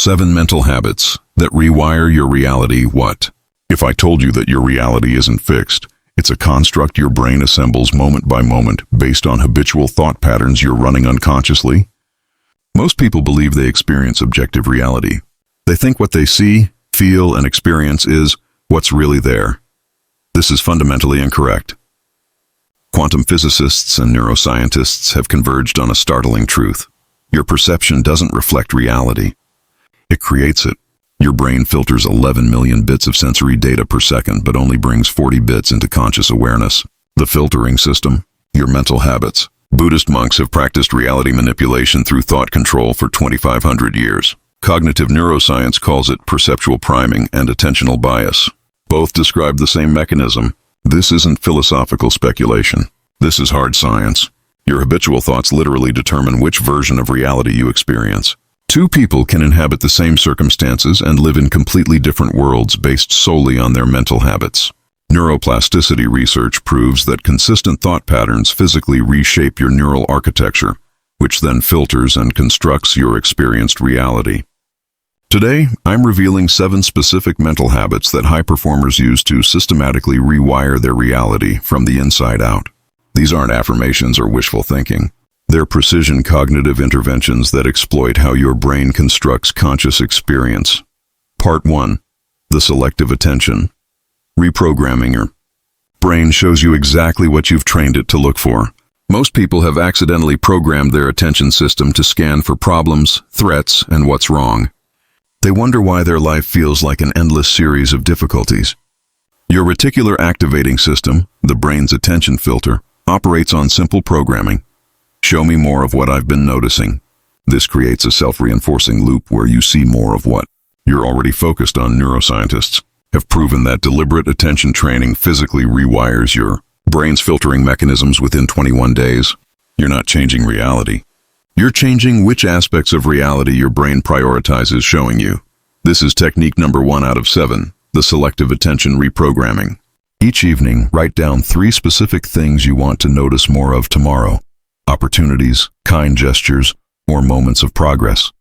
7 mental habits that rewire your reality. What? If I told you that your reality isn't fixed, it's a construct your brain assembles moment by moment based on habitual thought patterns you're running unconsciously? Most people believe they experience objective reality. They think what they see, feel, and experience is what's really there. This is fundamentally incorrect. Quantum physicists and neuroscientists have converged on a startling truth. Your perception doesn't reflect reality. It creates it. Your brain filters 11 million bits of sensory data per second, but only brings 40 bits into conscious awareness. The filtering system, your mental habits. Buddhist monks have practiced reality manipulation through thought control for 2,500 years. Cognitive neuroscience calls it perceptual priming and attentional bias. Both describe the same mechanism. This isn't philosophical speculation. This is hard science. Your habitual thoughts literally determine which version of reality you experience. Two people can inhabit the same circumstances and live in completely different worlds based solely on their mental habits. Neuroplasticity research proves that consistent thought patterns physically reshape your neural architecture, which then filters and constructs your experienced reality. Today, I'm revealing 7 specific mental habits that high performers use to systematically rewire their reality from the inside out. These aren't affirmations or wishful thinking. They're precision cognitive interventions that exploit how your brain constructs conscious experience. Part 1. The selective attention. Reprogramming your brain shows you exactly what you've trained it to look for. Most people have accidentally programmed their attention system to scan for problems, threats, and what's wrong. They wonder why their life feels like an endless series of difficulties. Your reticular activating system, the brain's attention filter, operates on simple programming. Show me more of what I've been noticing. This creates a self-reinforcing loop where you see more of what you're already focused on. Neuroscientists have proven that deliberate attention training physically rewires your brain's filtering mechanisms within 21 days. You're not changing reality. You're changing which aspects of reality your brain prioritizes showing you. This is technique number 1 out of 7, the selective attention reprogramming. Each evening, write down 3 specific things you want to notice more of tomorrow. Opportunities, kind gestures, or moments of progress.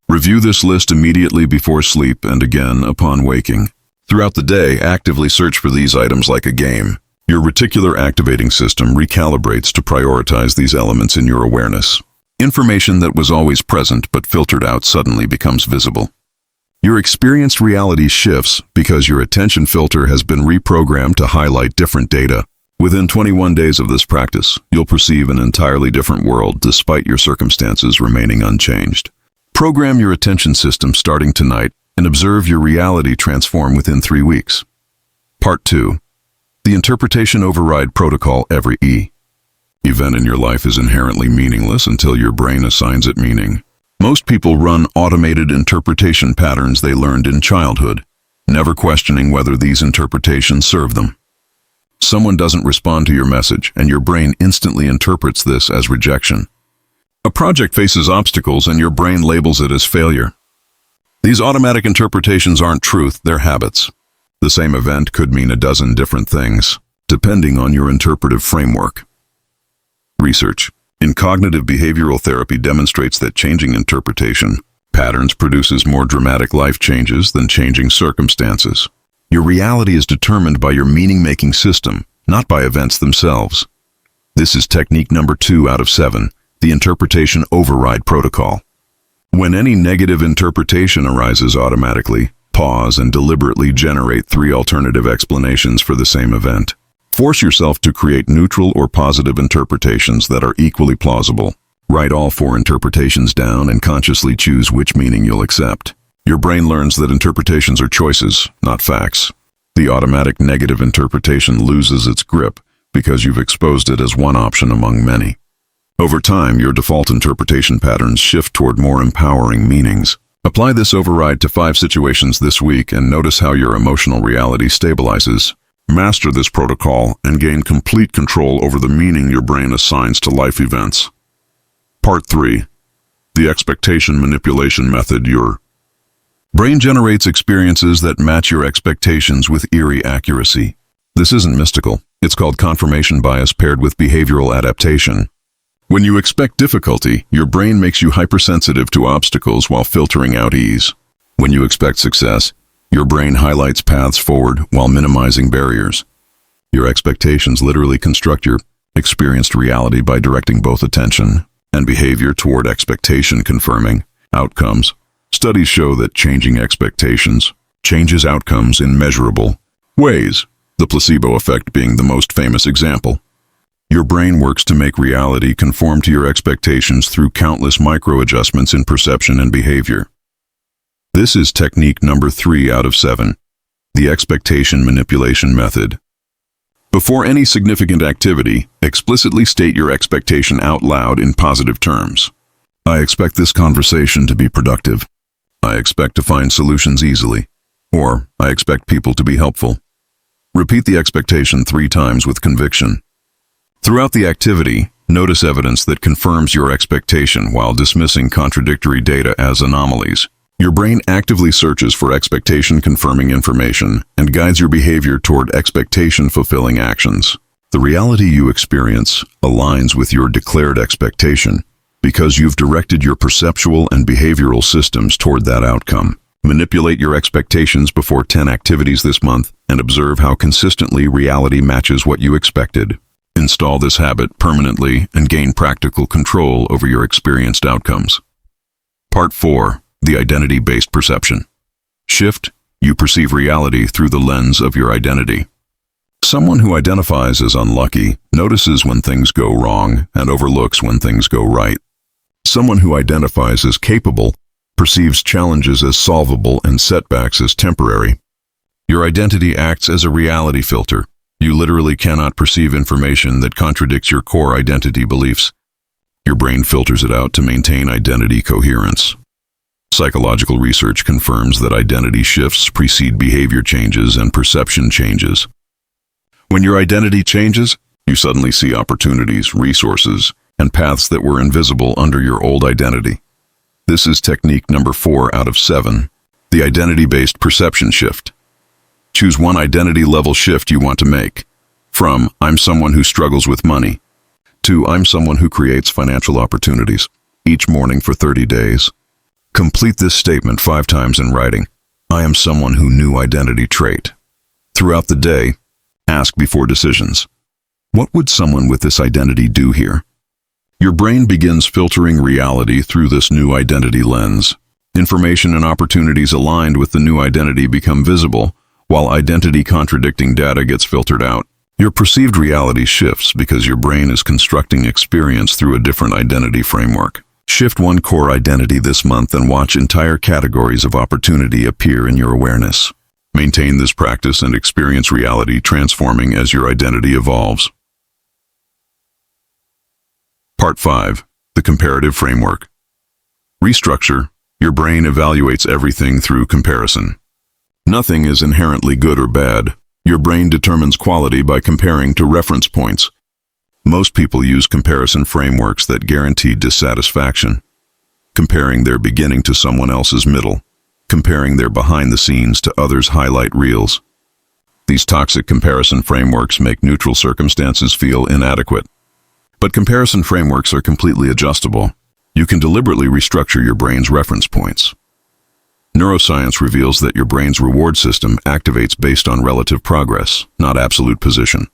Review this list immediately before sleep and again upon waking. Throughout the day, actively search for these items like a game. Your reticular activating system recalibrates to prioritize these elements in your awareness. Information that was always present but filtered out suddenly becomes visible. Your experienced reality shifts because your attention filter has been reprogrammed to highlight different data. Within 21 days of this practice, you'll perceive an entirely different world despite your circumstances remaining unchanged. Program your attention system starting tonight and observe your reality transform within 3 weeks. Part 2. The interpretation override protocol. Every event in your life is inherently meaningless until your brain assigns it meaning. Most people run automated interpretation patterns they learned in childhood, never questioning whether these interpretations serve them. Someone doesn't respond to your message, and your brain instantly interprets this as rejection. A project faces obstacles, and your brain labels it as failure. These automatic interpretations aren't truth, they're habits. The same event could mean a dozen different things, depending on your interpretive framework. Research in cognitive behavioral therapy demonstrates that changing interpretation patterns produces more dramatic life changes than changing circumstances. Your reality is determined by your meaning-making system, not by events themselves. This is technique number 2 out of 7, the interpretation override protocol. When any negative interpretation arises, automatically pause and deliberately generate 3 alternative explanations for the same event. Force yourself to create neutral or positive interpretations that are equally plausible. Write all 4 interpretations down and consciously choose which meaning you'll accept. Your brain learns that interpretations are choices, not facts. The automatic negative interpretation loses its grip because you've exposed it as one option among many. Over time, your default interpretation patterns shift toward more empowering meanings. Apply this override to 5 situations this week and notice how your emotional reality stabilizes. Master this protocol and gain complete control over the meaning your brain assigns to life events. Part 3. The expectation manipulation method. Your brain generates experiences that match your expectations with eerie accuracy. This isn't mystical. It's called confirmation bias paired with behavioral adaptation. When you expect difficulty, your brain makes you hypersensitive to obstacles while filtering out ease. When you expect success, your brain highlights paths forward while minimizing barriers. Your expectations literally construct your experienced reality by directing both attention and behavior toward expectation-confirming outcomes. Studies show that changing expectations changes outcomes in measurable ways, the placebo effect being the most famous example. Your brain works to make reality conform to your expectations through countless micro-adjustments in perception and behavior. This is technique number 3 out of 7, the expectation manipulation method. Before any significant activity, explicitly state your expectation out loud in positive terms. I expect this conversation to be productive. I expect to find solutions easily. Or, I expect people to be helpful. Repeat the expectation 3 times with conviction. Throughout the activity, notice evidence that confirms your expectation while dismissing contradictory data as anomalies. Your brain actively searches for expectation-confirming information and guides your behavior toward expectation-fulfilling actions. The reality you experience aligns with your declared expectation because you've directed your perceptual and behavioral systems toward that outcome. Manipulate your expectations before 10 activities this month and observe how consistently reality matches what you expected. Install this habit permanently and gain practical control over your experienced outcomes. Part 4. The identity-based perception. Shift, you perceive reality through the lens of your identity. Someone who identifies as unlucky notices when things go wrong and overlooks when things go right. Someone who identifies as capable perceives challenges as solvable and setbacks as temporary. Your identity acts as a reality filter. You literally cannot perceive information that contradicts your core identity beliefs. Your brain filters it out to maintain identity coherence. Psychological research confirms that identity shifts precede behavior changes and perception changes. When your identity changes, you suddenly see opportunities, resources, and paths that were invisible under your old identity. This is technique number 4 out of 7, the identity-based perception shift. Choose one identity-level shift you want to make, from I'm someone who struggles with money to I'm someone who creates financial opportunities, each morning for 30 days. Complete this statement 5 times in writing. I am someone who new identity trait. Throughout the day, ask before decisions. What would someone with this identity do here? Your brain begins filtering reality through this new identity lens. Information and opportunities aligned with the new identity become visible, while identity-contradicting data gets filtered out. Your perceived reality shifts because your brain is constructing experience through a different identity framework. Shift one core identity this month and watch entire categories of opportunity appear in your awareness. Maintain this practice and experience reality transforming as your identity evolves. Part 5. The comparative framework. Restructure. Your brain evaluates everything through comparison. Nothing is inherently good or bad. Your brain determines quality by comparing to reference points. Most people use comparison frameworks that guarantee dissatisfaction. Comparing their beginning to someone else's middle. Comparing their behind the scenes to others' highlight reels. These toxic comparison frameworks make neutral circumstances feel inadequate. But comparison frameworks are completely adjustable. You can deliberately restructure your brain's reference points. Neuroscience reveals that your brain's reward system activates based on relative progress, not absolute position.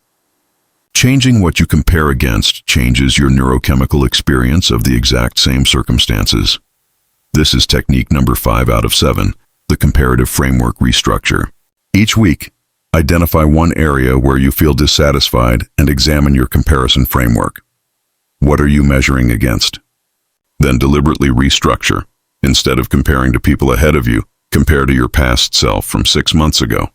Changing what you compare against changes your neurochemical experience of the exact same circumstances. This is technique number 5 out of 7, the comparative framework restructure. Each week, identify one area where you feel dissatisfied and examine your comparison framework. What are you measuring against? Then deliberately restructure. Instead of comparing to people ahead of you, compare to your past self from 6 months ago.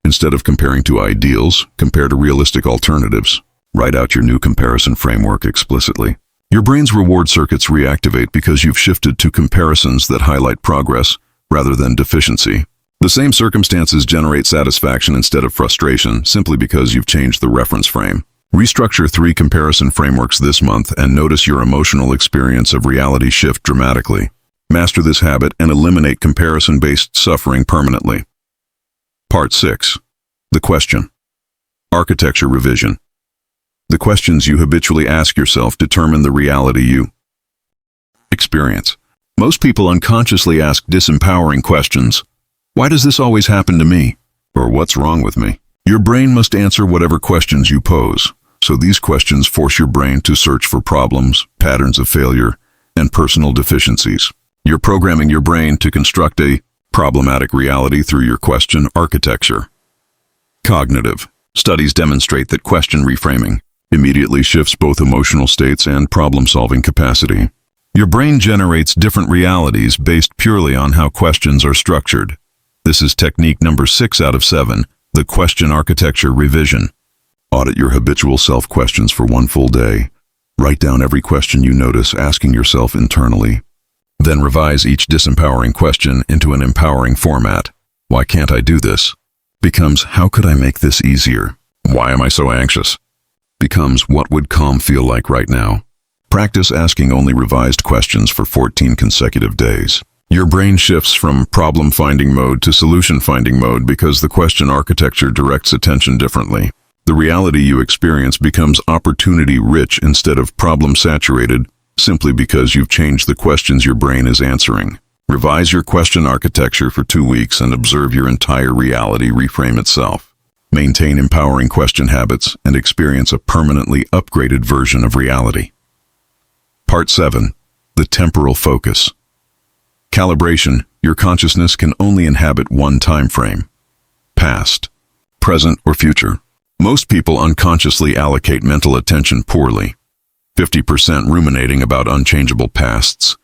Instead of comparing to ideals, compare to realistic alternatives. Write out your new comparison framework explicitly. Your brain's reward circuits reactivate because you've shifted to comparisons that highlight progress rather than deficiency. The same circumstances generate satisfaction instead of frustration simply because you've changed the reference frame. Restructure 3 comparison frameworks this month and notice your emotional experience of reality shift dramatically. Master this habit and eliminate comparison-based suffering permanently. Part 6. The question. Architecture revision. The questions you habitually ask yourself determine the reality you experience. Most people unconsciously ask disempowering questions. Why does this always happen to me? Or what's wrong with me? Your brain must answer whatever questions you pose. So these questions force your brain to search for problems, patterns of failure, and personal deficiencies. You're programming your brain to construct a problematic reality through your question architecture. Cognitive. Studies demonstrate that question reframing immediately shifts both emotional states and problem-solving capacity. Your brain generates different realities based purely on how questions are structured. This is technique number 6 out of 7, the question architecture revision. Audit your habitual self-questions for 1 full day. Write down every question you notice asking yourself internally. Then revise each disempowering question into an empowering format. Why can't I do this? Becomes, how could I make this easier? Why am I so anxious? Becomes, what would calm feel like right now? Practice asking only revised questions for 14 consecutive days. Your brain shifts from problem-finding mode to solution-finding mode because the question architecture directs attention differently. The reality you experience becomes opportunity-rich instead of problem-saturated, simply because you've changed the questions your brain is answering. Revise your question architecture for 2 weeks and observe your entire reality reframe itself. Maintain empowering question habits and experience a permanently upgraded version of reality. Part 7. The temporal focus. Calibration. Your consciousness can only inhabit one time frame: past, present, or future. Most people unconsciously allocate mental attention poorly. 50% ruminating about unchangeable pasts,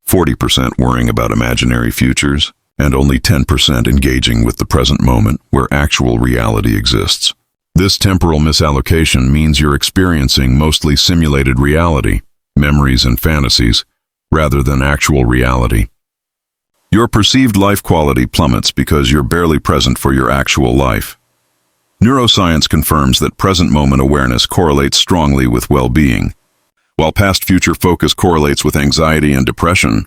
40% worrying about imaginary futures, and only 10% engaging with the present moment where actual reality exists. This temporal misallocation means you're experiencing mostly simulated reality, memories and fantasies, rather than actual reality. Your perceived life quality plummets because you're barely present for your actual life. Neuroscience confirms that present moment awareness correlates strongly with well-being. While past-future focus correlates with anxiety and depression,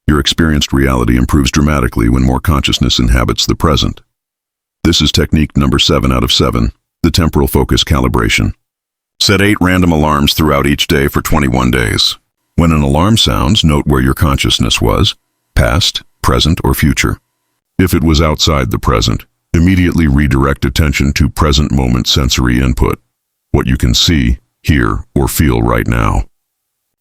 your experienced reality improves dramatically when more consciousness inhabits the present. This is technique number 7 out of 7, the temporal focus calibration. Set 8 random alarms throughout each day for 21 days. When an alarm sounds, note where your consciousness was: past, present, or future. If it was outside the present, immediately redirect attention to present moment sensory input, what you can see, hear, or feel right now.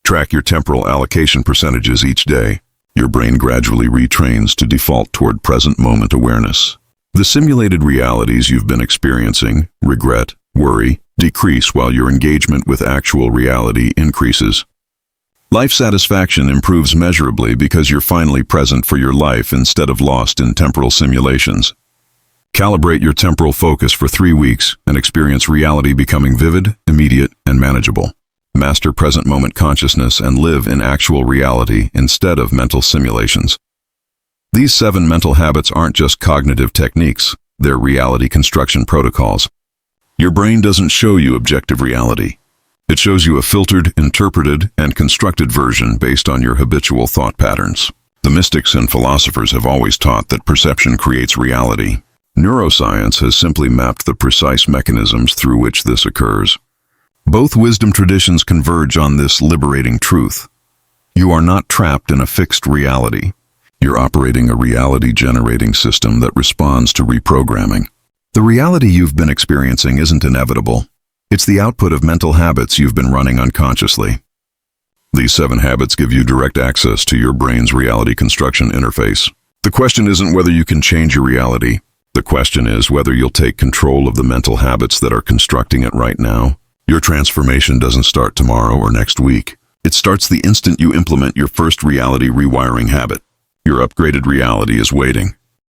Track your temporal allocation percentages each day. Your brain gradually retrains to default toward present moment awareness. The simulated realities you've been experiencing, regret, worry, decrease while your engagement with actual reality increases. Life satisfaction improves measurably because you're finally present for your life instead of lost in temporal simulations. Calibrate your temporal focus for 3 weeks and experience reality becoming vivid, immediate, and manageable. Master present moment consciousness and live in actual reality instead of mental simulations. These 7 mental habits aren't just cognitive techniques, they're reality construction protocols. Your brain doesn't show you objective reality. It shows you a filtered, interpreted, and constructed version based on your habitual thought patterns. The mystics and philosophers have always taught that perception creates reality. Neuroscience has simply mapped the precise mechanisms through which this occurs. Both wisdom traditions converge on this liberating truth. You are not trapped in a fixed reality. You're operating a reality-generating system that responds to reprogramming. The reality you've been experiencing isn't inevitable. It's the output of mental habits you've been running unconsciously. These 7 habits give you direct access to your brain's reality construction interface. The question isn't whether you can change your reality. The question is whether you'll take control of the mental habits that are constructing it right now. Your transformation doesn't start tomorrow or next week. It starts the instant you implement your first reality rewiring habit. Your upgraded reality is waiting.